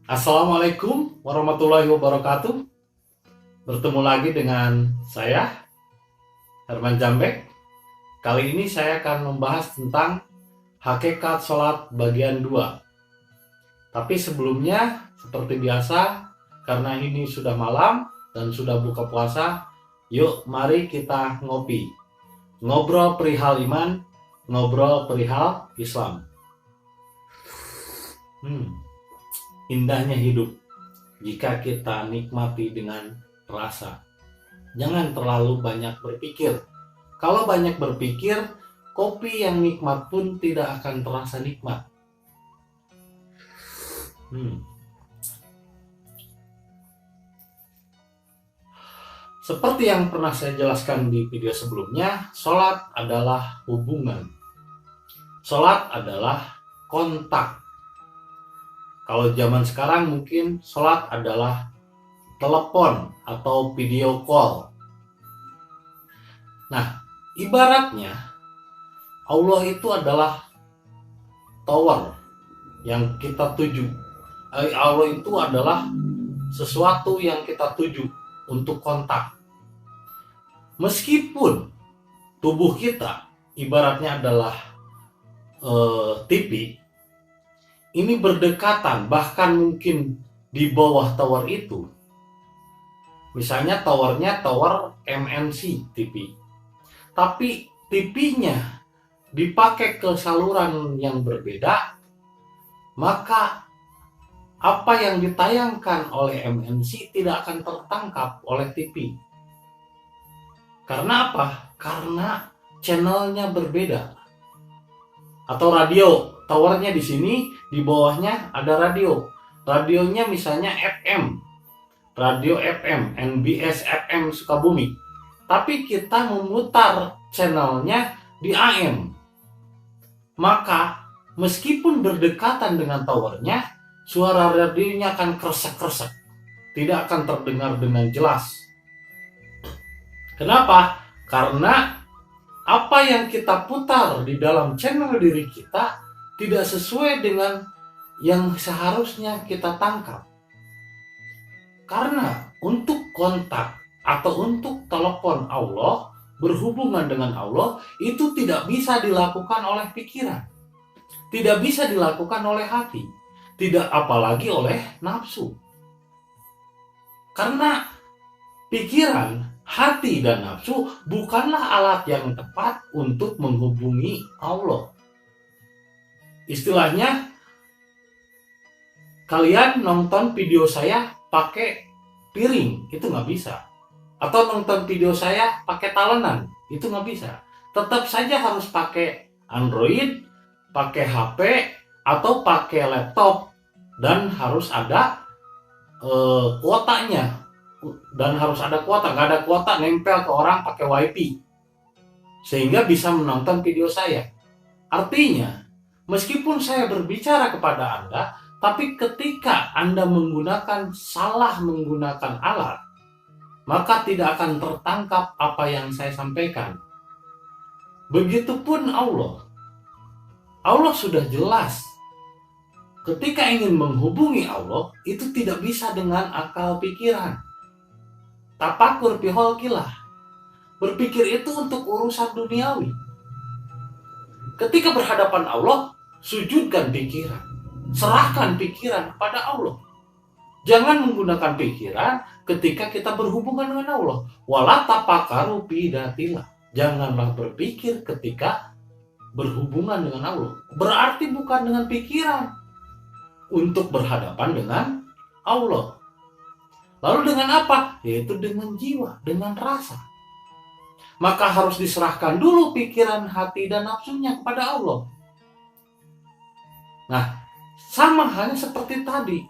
Assalamualaikum warahmatullahi wabarakatuh. Bertemu lagi dengan saya, Herman Jambek. Kali ini saya akan membahas tentang hakikat sholat bagian 2. Tapi sebelumnya, seperti biasa, karena ini sudah malam dan sudah buka puasa, yuk mari kita ngopi. Ngobrol perihal iman, ngobrol perihal Islam. Indahnya hidup jika kita nikmati dengan rasa. Jangan terlalu banyak berpikir. Kalau banyak berpikir, kopi yang nikmat pun tidak akan terasa nikmat. Seperti yang pernah saya jelaskan di video sebelumnya, sholat adalah hubungan. Sholat adalah kontak. Kalau zaman sekarang mungkin sholat adalah telepon atau video call. Nah, ibaratnya Allah itu adalah tower yang kita tuju. Allah itu adalah sesuatu yang kita tuju untuk kontak. Meskipun tubuh kita ibaratnya adalah TV, ini berdekatan, bahkan mungkin di bawah tower itu. Misalnya towernya tower MNC TV. Tapi TV-nya dipakai ke saluran yang berbeda, maka apa yang ditayangkan oleh MNC tidak akan tertangkap oleh TV. Karena apa? Karena channelnya berbeda. Atau radio, towernya di sini, di bawahnya ada radio. Radionya misalnya FM, radio FM, NBS FM Sukabumi. Tapi kita memutar channelnya di AM. Maka meskipun berdekatan dengan towernya, suara radionya akan kresek-kresek. Tidak akan terdengar dengan jelas. Kenapa? Karena apa yang kita putar di dalam channel diri kita tidak sesuai dengan yang seharusnya kita tangkap. Karena untuk kontak atau untuk telepon Allah, berhubungan dengan Allah, itu tidak bisa dilakukan oleh pikiran. Tidak bisa dilakukan oleh hati. Tidak apalagi oleh nafsu. Karena pikiran, hati dan nafsu bukanlah alat yang tepat untuk menghubungi Allah. Istilahnya, kalian nonton video saya pakai piring, itu nggak bisa. Atau nonton video saya pakai talenan, itu nggak bisa. Tetap saja harus pakai Android, pakai HP, atau pakai laptop. Dan harus ada kuotanya. Dan harus ada kuota, nggak ada kuota nempel ke orang pakai WiFi sehingga bisa menonton video saya. Artinya, meskipun saya berbicara kepada Anda, tapi ketika Anda salah menggunakan alat, maka tidak akan tertangkap apa yang saya sampaikan. Begitupun Allah. Allah sudah jelas. Ketika ingin menghubungi Allah, itu tidak bisa dengan akal pikiran. Tapakur biholkilah. Berpikir itu untuk urusan duniawi. Ketika berhadapan Allah, sujudkan pikiran. Serahkan pikiran kepada Allah. Jangan menggunakan pikiran ketika kita berhubungan dengan Allah. Wala tapakaru bidatillah. Janganlah berpikir ketika berhubungan dengan Allah. Berarti bukan dengan pikiran untuk berhadapan dengan Allah. Lalu dengan apa? Yaitu dengan jiwa, dengan rasa. Maka harus diserahkan dulu pikiran, hati, dan nafsunya kepada Allah. Nah, sama halnya seperti tadi.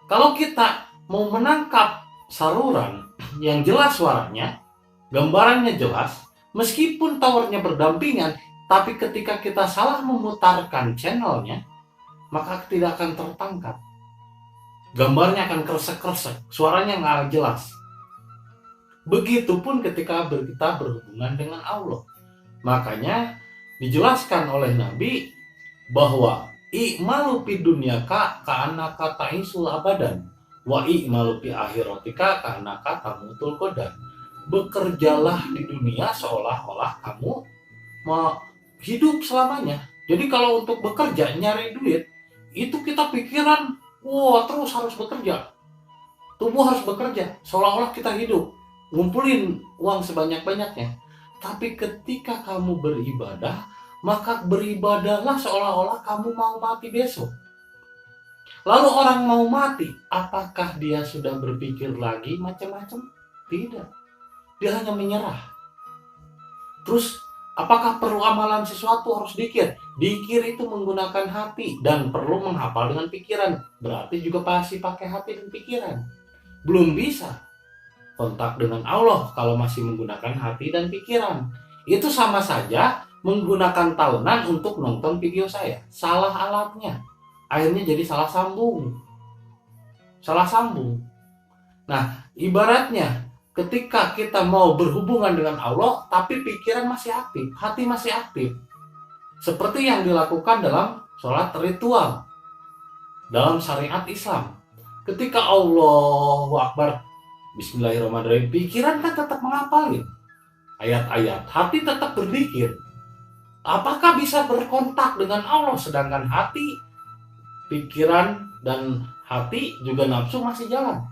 Kalau kita mau menangkap saluran yang jelas suaranya, gambarannya jelas, meskipun towernya berdampingan, tapi ketika kita salah memutarkan channelnya, maka tidak akan tertangkap. Gambarnya akan kresek-kresek, suaranya nggak jelas. Begitupun ketika kita berhubungan dengan Allah. Makanya dijelaskan oleh Nabi bahwa i'malu fi dunyaka ka'annaka ta'isul abadan wa i'malu fi akhiratika ka'annaka tamutul qadan. Bekerjalah di dunia seolah-olah kamu mau hidup selamanya. Jadi kalau untuk bekerja, nyari duit, itu kita pikiran, wah terus harus bekerja. Tubuh harus bekerja, seolah-olah kita hidup. Ngumpulin uang sebanyak-banyaknya. Tapi ketika kamu beribadah, maka beribadahlah seolah-olah kamu mau mati besok. Lalu orang mau mati, apakah dia sudah berpikir lagi macam-macam? Tidak. Dia hanya menyerah. Terus, apakah perlu amalan sesuatu harus dikir? Dikir itu menggunakan hati dan perlu menghafal dengan pikiran. Berarti juga pasti pakai hati dan pikiran. Belum bisa kontak dengan Allah kalau masih menggunakan hati dan pikiran. Itu sama saja menggunakan tahunan untuk nonton video saya. Salah alatnya. Akhirnya jadi salah sambung. Salah sambung. Nah, ibaratnya ketika kita mau berhubungan dengan Allah, tapi pikiran masih aktif, hati masih aktif. Seperti yang dilakukan dalam sholat ritual, dalam syariat Islam. Ketika Allahu Akbar, Bismillahirrahmanirrahim, pikiran kan tetap menghafalin ayat-ayat, hati tetap berzikir. Apakah bisa berkontak dengan Allah sedangkan hati, pikiran, dan hati juga nafsu masih jalan?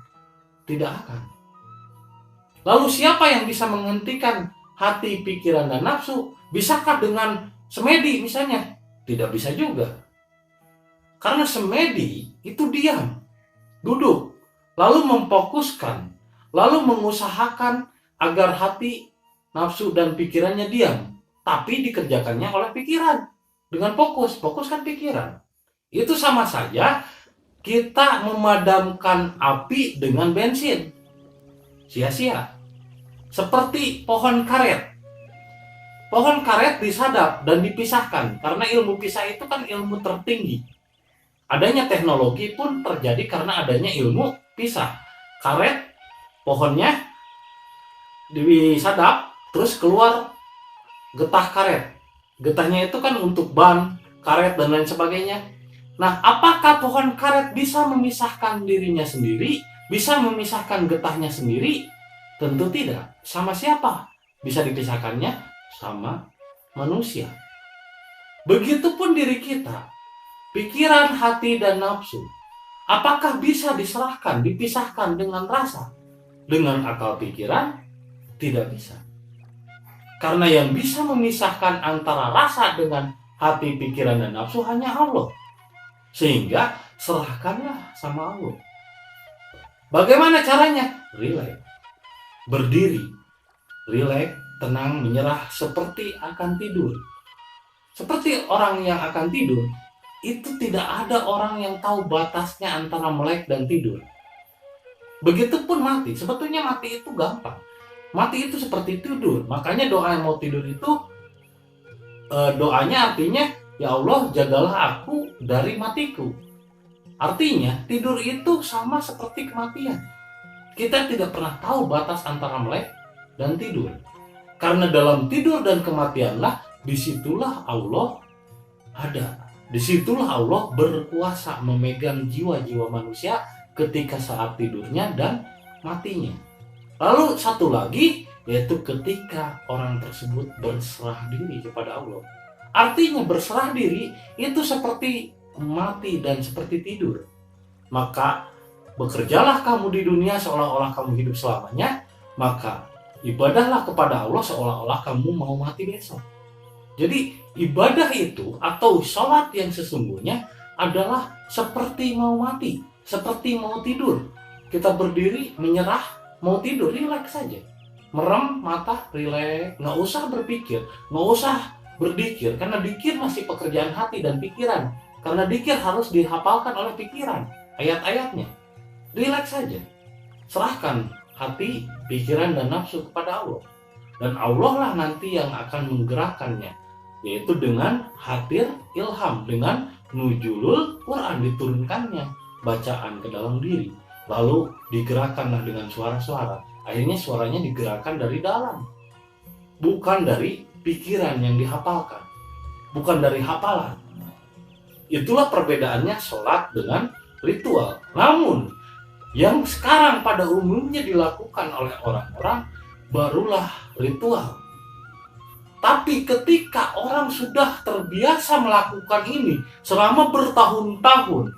Tidak akan. Lalu siapa yang bisa menghentikan hati, pikiran, dan nafsu? Bisakah dengan semedi misalnya? Tidak bisa juga. Karena semedi itu diam, duduk, lalu memfokuskan, lalu mengusahakan agar hati, nafsu, dan pikirannya diam. Tapi dikerjakannya oleh pikiran. Dengan fokuskan pikiran. Itu sama saja kita memadamkan api dengan bensin. Sia-sia. Seperti pohon karet. Pohon karet disadap dan dipisahkan. Karena ilmu pisah itu kan ilmu tertinggi. Adanya teknologi pun terjadi karena adanya ilmu pisah. Karet, pohonnya disadap, terus keluar getah karet. Getahnya itu kan untuk ban, karet, dan lain sebagainya. Nah, apakah pohon karet bisa memisahkan dirinya sendiri? Bisa memisahkan getahnya sendiri? Tentu tidak. Sama siapa bisa dipisahkannya? Sama manusia. Begitupun diri kita. Pikiran, hati, dan nafsu. Apakah bisa diserahkan, dipisahkan dengan rasa? Dengan akal pikiran? Tidak bisa. Karena yang bisa memisahkan antara rasa dengan hati, pikiran, dan nafsu hanya Allah. Sehingga serahkanlah sama Allah. Bagaimana caranya? Rileks. Berdiri. Rileks, tenang, menyerah seperti akan tidur. Seperti orang yang akan tidur, itu tidak ada orang yang tahu batasnya antara melek dan tidur. Begitupun mati. Sebetulnya mati itu gampang. Mati itu seperti tidur. Makanya doa yang mau tidur itu doanya artinya, ya Allah jagalah aku dari matiku. Artinya tidur itu sama seperti kematian. Kita tidak pernah tahu batas antara melek dan tidur. Karena dalam tidur dan kematianlah disitulah Allah ada. Disitulah Allah berkuasa memegang jiwa-jiwa manusia ketika saat tidurnya dan matinya. Lalu satu lagi, yaitu ketika orang tersebut berserah diri kepada Allah. Artinya berserah diri itu seperti mati dan seperti tidur. Maka bekerjalah kamu di dunia seolah-olah kamu hidup selamanya. Maka ibadahlah kepada Allah seolah-olah kamu mau mati besok. Jadi ibadah itu atau sholat yang sesungguhnya adalah seperti mau mati, seperti mau tidur. Kita berdiri, menyerah, mau tidur, rileks saja. Merem mata, rileks, nggak usah berpikir, nggak usah berdikir. Karena dikir masih pekerjaan hati dan pikiran. Karena dikir harus dihafalkan oleh pikiran, ayat-ayatnya. Rileks saja. Serahkan hati, pikiran, dan nafsu kepada Allah. Dan Allah lah nanti yang akan menggerakkannya. Yaitu dengan hadir ilham, dengan nuzulul Quran, diturunkannya bacaan ke dalam diri, lalu digerakkanlah dengan suara-suara. Akhirnya suaranya digerakkan dari dalam, bukan dari pikiran yang dihafalkan, bukan dari hafalan. Itulah perbedaannya sholat dengan ritual. Namun, yang sekarang pada umumnya dilakukan oleh orang-orang barulah ritual. Tapi ketika orang sudah terbiasa melakukan ini selama bertahun-tahun,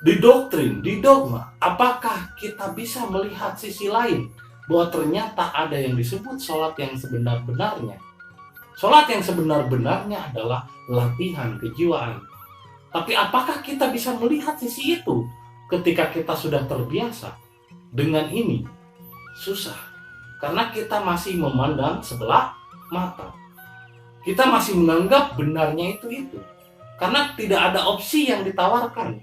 di doktrin, di dogma, apakah kita bisa melihat sisi lain bahwa ternyata ada yang disebut sholat yang sebenar-benarnya? Sholat yang sebenar-benarnya adalah latihan kejiwaan. Tapi apakah kita bisa melihat sisi itu ketika kita sudah terbiasa dengan ini? Susah, karena kita masih memandang sebelah mata. Kita masih menganggap benarnya itu. Karena tidak ada opsi yang ditawarkan.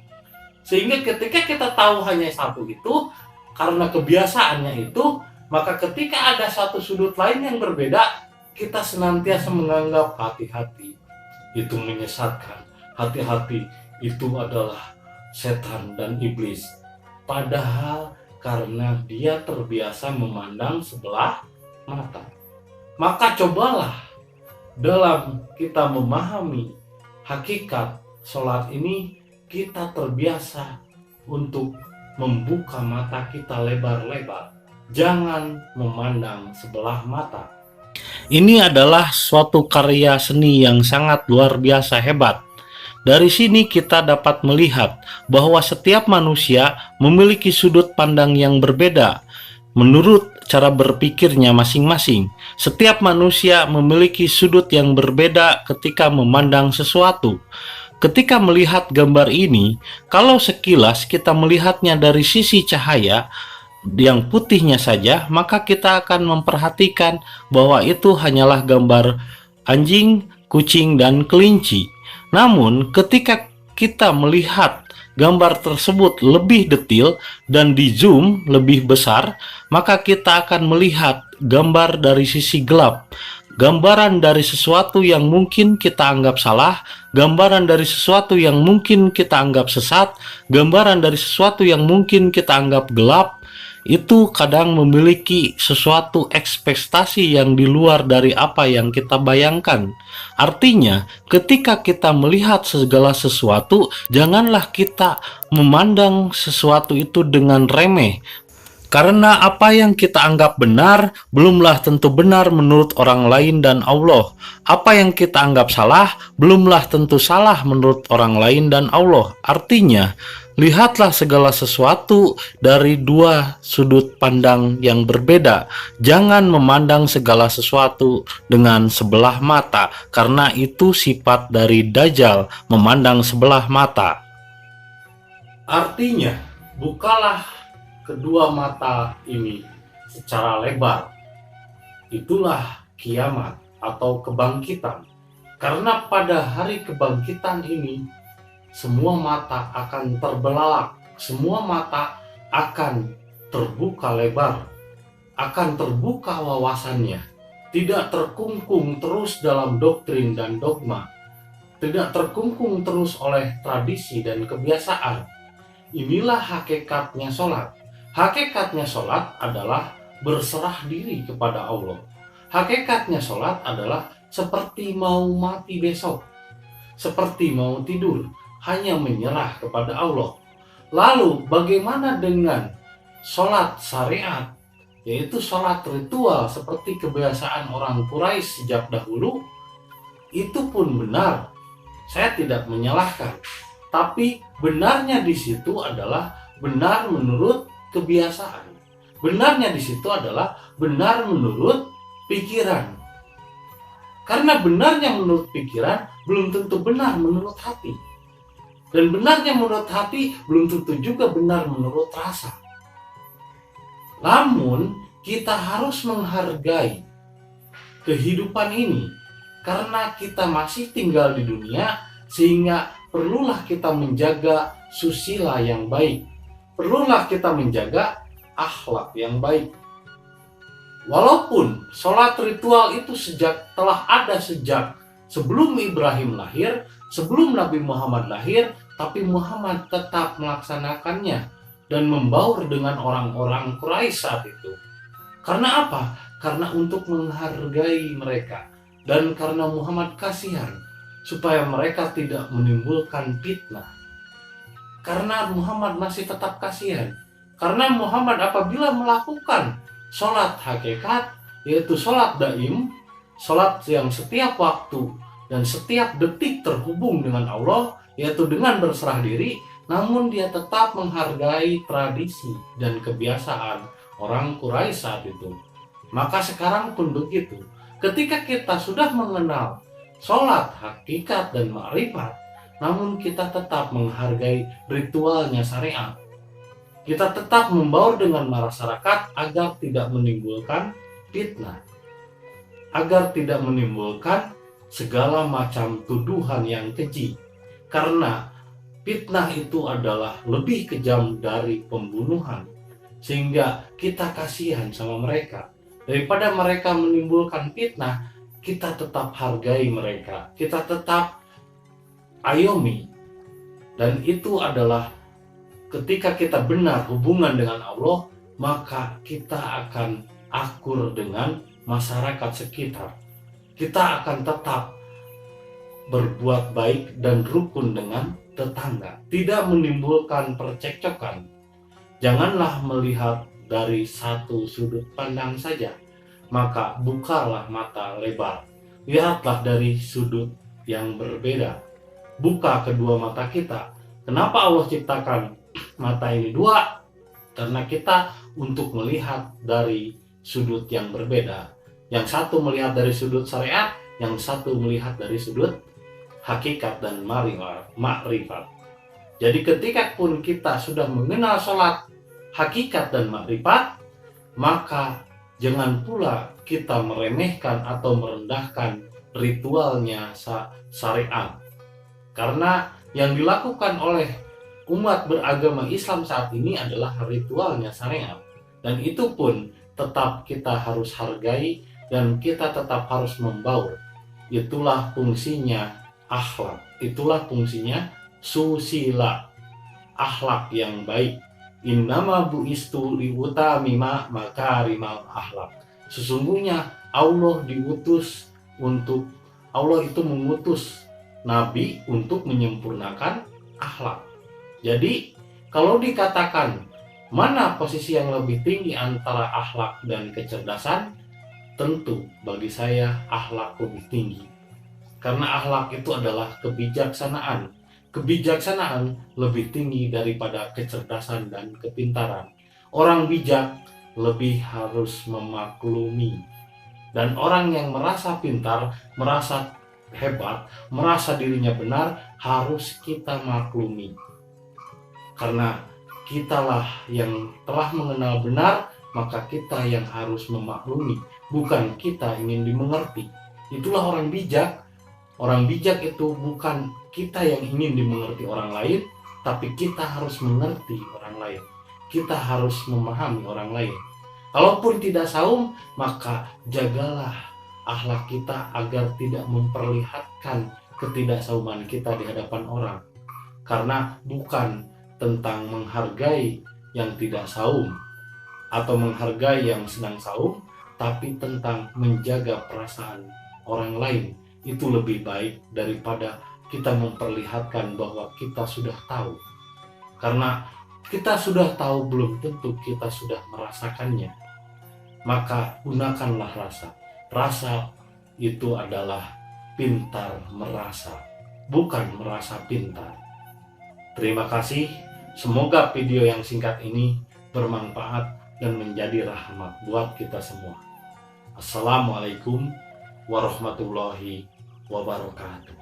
Sehingga ketika kita tahu hanya satu itu, karena kebiasaannya itu, maka ketika ada satu sudut lain yang berbeda, kita senantiasa menganggap hati-hati itu menyesatkan. Hati-hati itu adalah setan dan iblis. Padahal karena dia terbiasa memandang sebelah mata. Maka cobalah dalam kita memahami hakikat sholat ini, kita terbiasa untuk membuka mata kita lebar-lebar. Jangan memandang sebelah mata. Ini adalah suatu karya seni yang sangat luar biasa hebat. Dari sini kita dapat melihat bahwa setiap manusia memiliki sudut pandang yang berbeda menurut cara berpikirnya masing-masing. Setiap manusia memiliki sudut yang berbeda ketika memandang sesuatu. Ketika melihat gambar ini, kalau sekilas kita melihatnya dari sisi cahaya yang putihnya saja, maka kita akan memperhatikan bahwa itu hanyalah gambar anjing, kucing, dan kelinci. Namun ketika kita melihat gambar tersebut lebih detail dan di zoom lebih besar, maka kita akan melihat gambar dari sisi gelap, gambaran dari sesuatu yang mungkin kita anggap salah, gambaran dari sesuatu yang mungkin kita anggap sesat, gambaran dari sesuatu yang mungkin kita anggap gelap. Itu kadang memiliki sesuatu ekspektasi yang di luar dari apa yang kita bayangkan. Artinya, ketika kita melihat segala sesuatu, janganlah kita memandang sesuatu itu dengan remeh. Karena apa yang kita anggap benar, belumlah tentu benar menurut orang lain dan Allah. Apa yang kita anggap salah, belumlah tentu salah menurut orang lain dan Allah. Artinya, lihatlah segala sesuatu dari dua sudut pandang yang berbeda. Jangan memandang segala sesuatu dengan sebelah mata, karena itu sifat dari Dajjal, memandang sebelah mata. Artinya, bukalah kedua mata ini secara lebar. Itulah kiamat atau kebangkitan. Karena pada hari kebangkitan ini, semua mata akan terbelalak, semua mata akan terbuka lebar, akan terbuka wawasannya, tidak terkungkung terus dalam doktrin dan dogma, tidak terkungkung terus oleh tradisi dan kebiasaan. Inilah hakikatnya sholat. Hakikatnya sholat adalah berserah diri kepada Allah. Hakikatnya sholat adalah seperti mau mati besok, seperti mau tidur, hanya menyerah kepada Allah. Lalu bagaimana dengan sholat syariat, yaitu sholat ritual seperti kebiasaan orang Quraisy sejak dahulu? Itu pun benar, saya tidak menyalahkan. Tapi benarnya di situ adalah benar menurut kebiasaan. Benarnya di situ adalah benar menurut pikiran. Karena benarnya menurut pikiran belum tentu benar menurut hati. Dan benarnya menurut hati belum tentu juga benar menurut rasa. Namun kita harus menghargai kehidupan ini karena kita masih tinggal di dunia, sehingga perlulah kita menjaga susila yang baik. Perlulah kita menjaga akhlak yang baik. Walaupun sholat ritual itu telah ada sejak sebelum Ibrahim lahir, sebelum Nabi Muhammad lahir, tapi Muhammad tetap melaksanakannya dan membaur dengan orang-orang Quraisy saat itu. Karena apa? Karena untuk menghargai mereka dan karena Muhammad kasihan. supaya mereka tidak menimbulkan fitnah. Karena Muhammad masih tetap kasihan. Karena Muhammad apabila melakukan sholat hakikat, yaitu sholat daim, sholat yang setiap waktu dan setiap detik terhubung dengan Allah, yaitu dengan berserah diri, namun dia tetap menghargai tradisi dan kebiasaan orang Quraisy saat itu. Maka sekarang pun begitu. Ketika kita sudah mengenal sholat, hakikat, dan ma'rifat, namun kita tetap menghargai ritualnya syariat. Kita tetap membaur dengan masyarakat agar tidak menimbulkan fitnah, agar tidak menimbulkan segala macam tuduhan yang keji. Karena fitnah itu adalah lebih kejam dari pembunuhan, sehingga kita kasihan sama mereka. Daripada mereka menimbulkan fitnah, kita tetap hargai mereka, kita tetap ayomi. Dan itu adalah ketika kita benar hubungan dengan Allah, maka kita akan akur dengan masyarakat sekitar. Kita akan tetap berbuat baik dan rukun dengan tetangga, tidak menimbulkan percekcokan. Janganlah melihat dari satu sudut pandang saja, maka bukalah mata lebar, lihatlah dari sudut yang berbeda. Buka kedua mata kita. Kenapa Allah ciptakan mata ini dua? Karena kita untuk melihat dari sudut yang berbeda. Yang satu melihat dari sudut syariat, yang satu melihat dari sudut hakikat dan ma'rifat. Jadi ketika pun kita sudah mengenal sholat, hakikat dan ma'rifat, maka jangan pula kita meremehkan atau merendahkan ritualnya syariat. Karena yang dilakukan oleh umat beragama Islam saat ini adalah ritualnya syariat. Dan itu pun tetap kita harus hargai dan kita tetap harus membaur. Itulah fungsinya akhlak, itulah fungsinya susila, akhlak yang baik. Innama bu'istu liutamima makarimal akhlak. Sesungguhnya Allah itu mengutus Nabi untuk menyempurnakan akhlak. Jadi kalau dikatakan mana posisi yang lebih tinggi antara akhlak dan kecerdasan, tentu bagi saya akhlak lebih tinggi. Karena akhlak itu adalah kebijaksanaan. Kebijaksanaan lebih tinggi daripada kecerdasan dan kepintaran. Orang bijak lebih harus memaklumi. Dan orang yang merasa pintar, merasa hebat, merasa dirinya benar, harus kita maklumi. Karena kitalah yang telah mengenal benar, maka kita yang harus memaklumi. Bukan kita ingin dimengerti. Itulah orang bijak. Orang bijak itu bukan kita yang ingin dimengerti orang lain, tapi kita harus mengerti orang lain. Kita harus memahami orang lain. Kalaupun tidak saum, maka jagalah akhlak kita agar tidak memperlihatkan ketidaksauman kita di hadapan orang. Karena bukan tentang menghargai yang tidak saum atau menghargai yang sedang saum, tapi tentang menjaga perasaan orang lain. Itu lebih baik daripada kita memperlihatkan bahwa kita sudah tahu. Karena kita sudah tahu belum tentu kita sudah merasakannya. Maka gunakanlah rasa. Rasa itu adalah pintar merasa, bukan merasa pintar. Terima kasih. Semoga video yang singkat ini bermanfaat dan menjadi rahmat buat kita semua. Assalamualaikum warahmatullahi wabarakatuh.